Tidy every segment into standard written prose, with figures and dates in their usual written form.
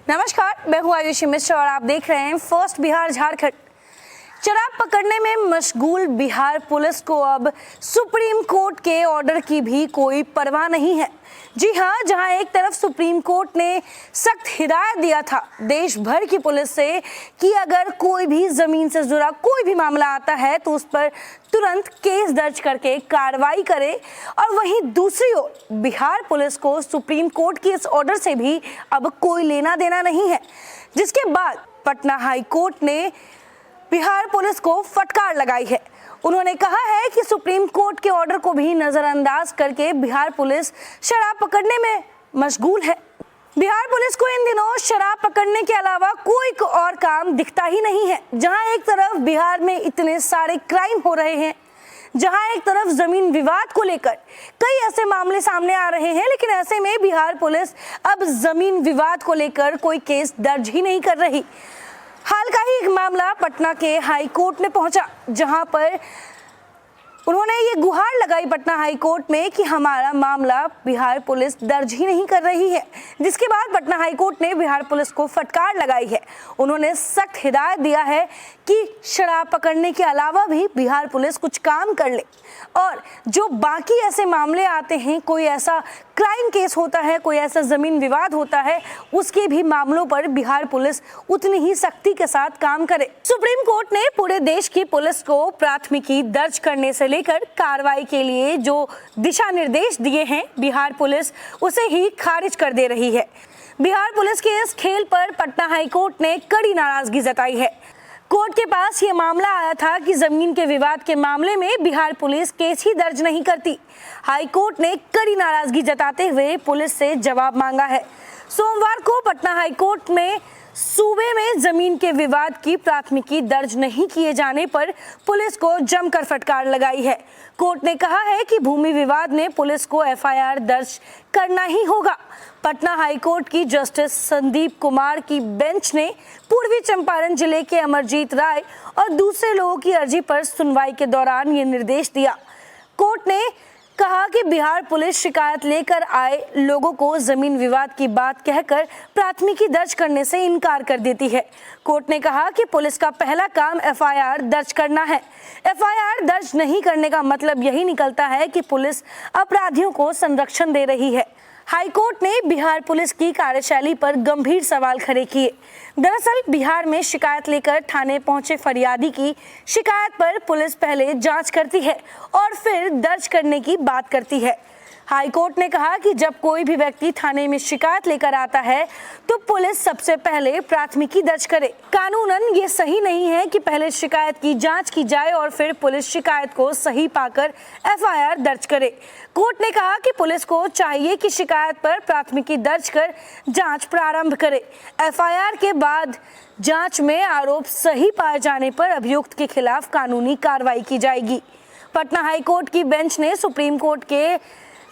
नमस्कार, मैं हूँ आयुषी मिश्र और आप देख रहे हैं फर्स्ट बिहार झारखंड। शराब पकड़ने में मशगूल बिहार पुलिस को अब सुप्रीम कोर्ट के ऑर्डर की भी कोई परवाह नहीं है। जी हाँ, जहां एक तरफ सुप्रीम कोर्ट ने सख्त हिदायत दिया था देश भर की पुलिस से कि अगर कोई भी जमीन से जुड़ा कोई भी मामला आता है तो उस पर तुरंत केस दर्ज करके कार्रवाई करे, और वहीं दूसरी ओर बिहार पुलिस को सुप्रीम कोर्ट के इस ऑर्डर से भी अब कोई लेना देना नहीं है, जिसके बाद पटना हाई कोर्ट ने बिहार पुलिस को फटकार लगाई है। उन्होंने कहा है कि सुप्रीम कोर्ट के ऑर्डर को भी नजरअंदाज करके बिहार पुलिस शराब पकड़ने में मशगूल है। बिहार पुलिस को इन दिनों शराब पकड़ने के अलावा कोई और काम दिखता ही नहीं है। जहां एक तरफ बिहार में इतने सारे क्राइम हो रहे हैं, जहां एक तरफ जमीन विवाद को लेकर कई ऐसे मामले सामने आ रहे हैं, लेकिन ऐसे में बिहार पुलिस अब जमीन विवाद को लेकर कोई केस दर्ज ही नहीं कर रही। हाल का ही एक मामला पटना के हाई कोर्ट में पहुंचा, जहां पर उन्होंने ये गुहार लगाई पटना हाई कोर्ट में कि हमारा मामला बिहार पुलिस दर्ज ही नहीं कर रही है, जिसके बाद पटना हाई कोर्ट ने बिहार पुलिस को फटकार लगाई है। उन्होंने सख्त हिदायत दिया है कि शराब पकड़ने के अलावा भी बिहार पुलिस कुछ काम कर ले, और जो बाकी ऐसे मामले आते हैं, कोई ऐसा क्राइम केस होता है, कोई ऐसा जमीन विवाद होता है, उसके भी मामलों पर बिहार पुलिस उतनी ही सख्ती के साथ काम करे। सुप्रीम कोर्ट ने पूरे देश की पुलिस को प्राथमिकी दर्ज करने से लेकर कार्रवाई के लिए जो दिशा निर्देश दिए हैं, बिहार पुलिस उसे ही खारिज कर दे रही है। बिहार पुलिस के इस खेल पर पटना हाई कोर्ट ने कड़ी नाराजगी जताई है। कोर्ट के पास ये मामला आया था कि जमीन के विवाद के मामले में बिहार पुलिस केस ही दर्ज नहीं करती। हाई कोर्ट ने कड़ी नाराजगी जताते हुए पुलिस से जवाब मांगा है। सोमवार को पटना हाई कोर्ट में सूबे में जमीन के विवाद की प्राथमिकी दर्ज नहीं किए जाने पर पुलिस को जमकर फटकार लगाई है। कोर्ट ने कहा है कि भूमि विवाद में पुलिस को एफआईआर दर्ज करना ही होगा। पटना हाई कोर्ट की जस्टिस संदीप कुमार की बेंच ने पूर्वी चंपारण जिले के अमरजीत राय और दूसरे लोगों की अर्जी पर सुनवाई के दौरान ये निर्देश दिया। कोर्ट ने कहा कि बिहार पुलिस शिकायत लेकर आए लोगों को जमीन विवाद की बात कहकर प्राथमिकी दर्ज करने से इनकार कर देती है। कोर्ट ने कहा कि पुलिस का पहला काम एफआईआर दर्ज करना है। एफआईआर दर्ज नहीं करने का मतलब यही निकलता है कि पुलिस अपराधियों को संरक्षण दे रही है। हाई कोर्ट ने बिहार पुलिस की कार्यशैली पर गंभीर सवाल खड़े किए। दरअसल बिहार में शिकायत लेकर थाने पहुंचे फरियादी की शिकायत पर पुलिस पहले जांच करती है और फिर दर्ज करने की बात करती है। हाई कोर्ट ने कहा कि जब कोई भी व्यक्ति थाने में शिकायत लेकर आता है तो पुलिस सबसे पहले प्राथमिकी दर्ज करे। कानूनन ये सही नहीं है कि पहले शिकायत की जांच की जाए और फिर पुलिस शिकायत को सही पाकर एफआईआर दर्ज करे। कोर्ट ने कहा कि पुलिस को चाहिए कि शिकायत पर प्राथमिकी दर्ज कर जांच प्रारंभ करे। एफआईआर के बाद जांच में आरोप सही पाए जाने पर अभियुक्त के खिलाफ कानूनी कार्रवाई की जाएगी। पटना हाई कोर्ट की बेंच ने सुप्रीम कोर्ट के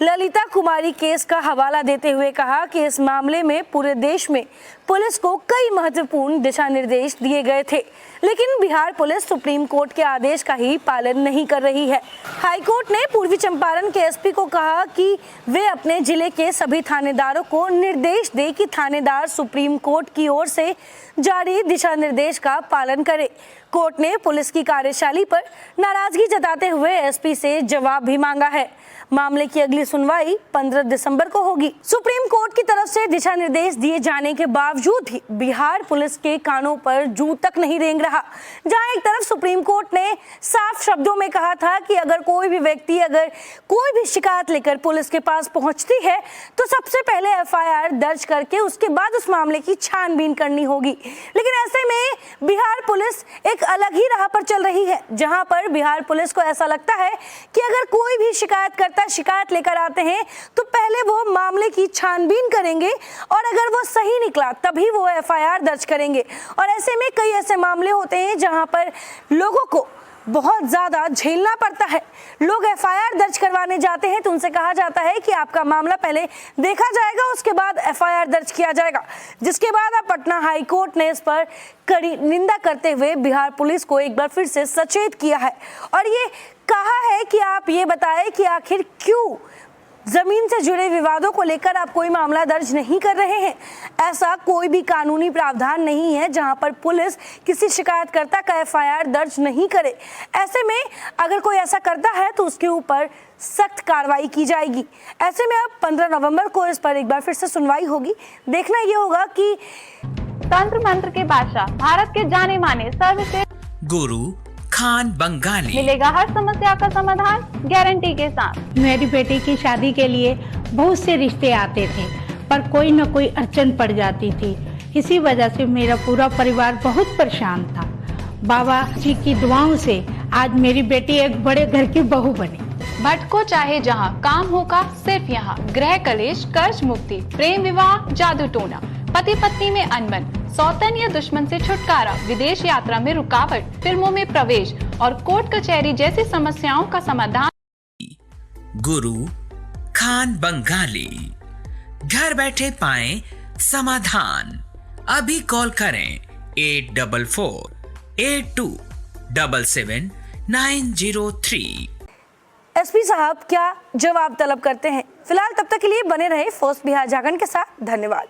ललिता कुमारी केस का हवाला देते हुए कहा कि इस मामले में पूरे देश में पुलिस को कई महत्वपूर्ण दिशा निर्देश दिए गए थे, लेकिन बिहार पुलिस सुप्रीम कोर्ट के आदेश का ही पालन नहीं कर रही है। हाई कोर्ट ने पूर्वी चंपारण के एसपी को कहा कि वे अपने जिले के सभी थानेदारों को निर्देश दे कि थानेदार सुप्रीम कोर्ट की ओर से जारी दिशा निर्देश का पालन करें। कोर्ट ने पुलिस की कार्यशैली पर नाराजगी जताते हुए एसपी से जवाब भी मांगा है। मामले की अगली सुनवाई 15 दिसंबर को होगी। सुप्रीम कोर्ट की तरफ से दिशा निर्देश दिए जाने के बावजूद भी बिहार पुलिस के कानों पर जूं तक नहीं रेंग रहा। जहां एक तरफ सुप्रीम कोर्ट ने साफ शब्दों में कहा था कि अगर कोई भी व्यक्ति अगर कोई भी शिकायत लेकर पुलिस के पास पहुंचती है तो सबसे पहले एफआईआर दर्ज करके उसके बाद उस मामले की छानबीन करनी होगी, लेकिन ऐसे में बिहार पुलिस एक अलग ही राह पर चल रही है, जहां पर बिहार पुलिस को ऐसा लगता है कि अगर कोई भी शिकायत लेकर आते हैं तो पहले वो मामले की छानबीन करेंगे और अगर वो सही निकला तभी वो एफआईआर दर्ज करेंगे। और ऐसे में कई ऐसे मामले होते हैं जहां पर लोगों को बहुत ज्यादा झेलना पड़ता है। लोग एफआईआर दर्ज करवाने जाते हैं तो उनसे कहा जाता है कि आपका मामला पहले देखा जाएगा, उसके बाद एफआईआर दर्ज किया जाएगा, जिसके बाद अब पटना हाई कोर्ट ने इस पर कड़ी निंदा करते हुए बिहार पुलिस को एक बार फिर से सचेत किया है और ये कहा है कि आप ये बताएं कि आखिर क्यों जमीन से जुड़े विवादों को लेकर आप कोई मामला दर्ज नहीं कर रहे हैं। ऐसा कोई भी कानूनी प्रावधान नहीं है जहां पर पुलिस किसी शिकायतकर्ता का एफआईआर दर्ज नहीं करे। ऐसे में अगर कोई ऐसा करता है तो उसके ऊपर सख्त कार्रवाई की जाएगी। ऐसे में अब 15 नवंबर को इस पर एक बार फिर से सुनवाई होगी। देखना ये होगा कि तंत्र मंत्र के बादशाह, भारत के जाने माने सर्वश्रेष्ठ गुरु खान बंगाली मिलेगा हर समस्या का समाधान गारंटी के साथ। मेरी बेटी की शादी के लिए बहुत से रिश्ते आते थे, पर कोई न कोई अड़चन पड़ जाती थी। इसी वजह से मेरा पूरा परिवार बहुत परेशान था। बाबा जी की दुआओं से आज मेरी बेटी एक बड़े घर की बहू बनी। भटको चाहे जहां, काम होगा सिर्फ यहाँ। गृह कलेश, कर्ज मुक्ति, प्रेम विवाह, जादू टोना, पति पत्नी में अनबन, सौतन या दुश्मन से छुटकारा, विदेश यात्रा में रुकावट, फिल्मों में प्रवेश और कोर्ट कचहरी जैसी समस्याओं का समाधान। गुरु खान बंगाली, घर बैठे पाएं समाधान। अभी कॉल करें 8448277903। एसपी साहब क्या जवाब तलब करते हैं। फिलहाल तब तक के लिए बने रहे फर्स्ट बिहार जागरण के साथ। धन्यवाद।